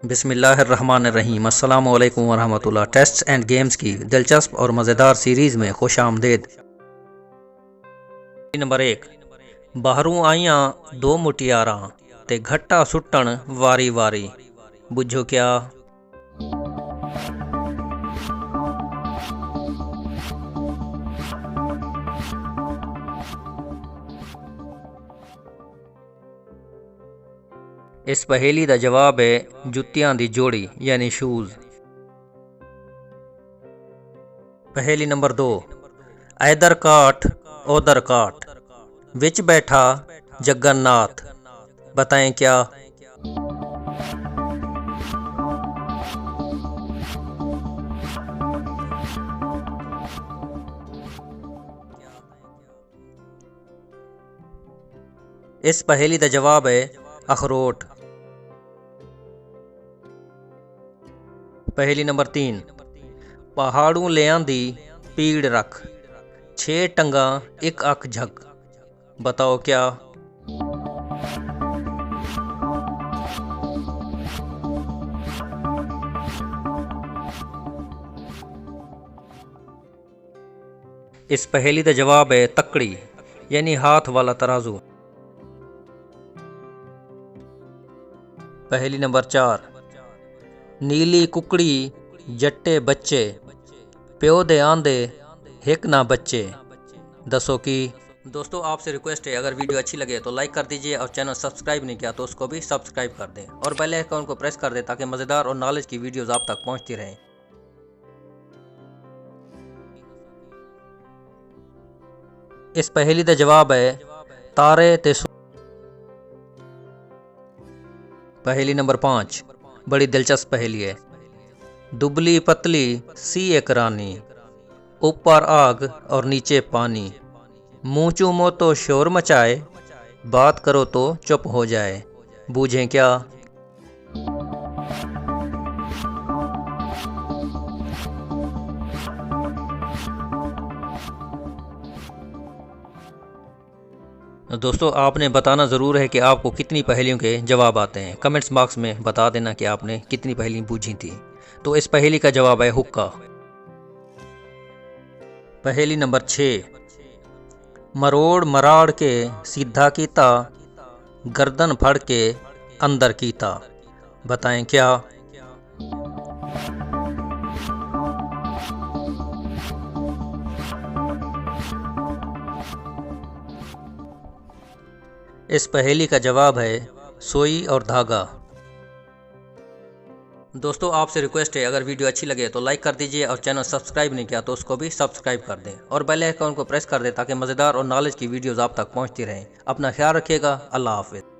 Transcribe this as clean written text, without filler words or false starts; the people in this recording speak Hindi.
बिस्मिल्लाहिर्रहमानिर्रहीम अस्सलामु अलैकुम वरहमतुल्लाह। टेस्ट्स एंड गेम्स की दिलचस्प और मज़ेदार सीरीज़ में खुश आमदेद। नंबर 1। बाहरों आइयां दो मुटियारां ते घट्टा सुट्टन वारी वारी, बुझो क्या। इस पहेली का जवाब है जुत्तियां दी जोड़ी यानी शूज। पहेली नंबर 2। ऐदर काठ ओदर काठ, विच बैठा जगन्नाथ, बताएं क्या। इस पहेली का जवाब है अखरोट। पहेली नंबर 3। पहाड़ों ले आंदी पीड़ रख, 6 टंगा एक अख झक, बताओ क्या। इस पहेली का जवाब है तकड़ी यानी हाथ वाला तराजू। पहेली नंबर 4। नीली कुकड़ी जट्टे बच्चे, प्यो दे आंदे हिक ना बच्चे, दसो की। दोस्तों आपसे रिक्वेस्ट है, अगर वीडियो अच्छी लगे तो लाइक कर दीजिए और चैनल सब्सक्राइब नहीं किया तो उसको भी सब्सक्राइब कर दें और बेल आइकन को प्रेस कर दें ताकि मज़ेदार और नॉलेज की वीडियोस आप तक पहुंचती रहें। इस पहेली का जवाब है तारे ते। पहेली नंबर 5 बड़ी दिलचस्प पहेली है। दुबली पतली सी एक रानी, ऊपर आग और नीचे पानी, मुँह चूमो तो शोर मचाए, बात करो तो चुप हो जाए, बूझें क्या। दोस्तों आपने बताना ज़रूर है कि आपको कितनी पहेलियों के जवाब आते हैं। कमेंट्स बॉक्स में बता देना कि आपने कितनी पहेली बूझी थी। तो इस पहेली का जवाब है हुक्का। पहेली नंबर 6। मरोड़ मराड़ के सीधा कीता, गर्दन फड़ के अंदर कीता, बताएं क्या। इस पहेली का जवाब है सुई और धागा। दोस्तों आपसे रिक्वेस्ट है, अगर वीडियो अच्छी लगे तो लाइक कर दीजिए और चैनल सब्सक्राइब नहीं किया तो उसको भी सब्सक्राइब कर दें और बेल आइकन को प्रेस कर दें ताकि मज़ेदार और नॉलेज की वीडियोस आप तक पहुंचती रहें। अपना ख्याल रखिएगा। अल्लाह हाफिज़।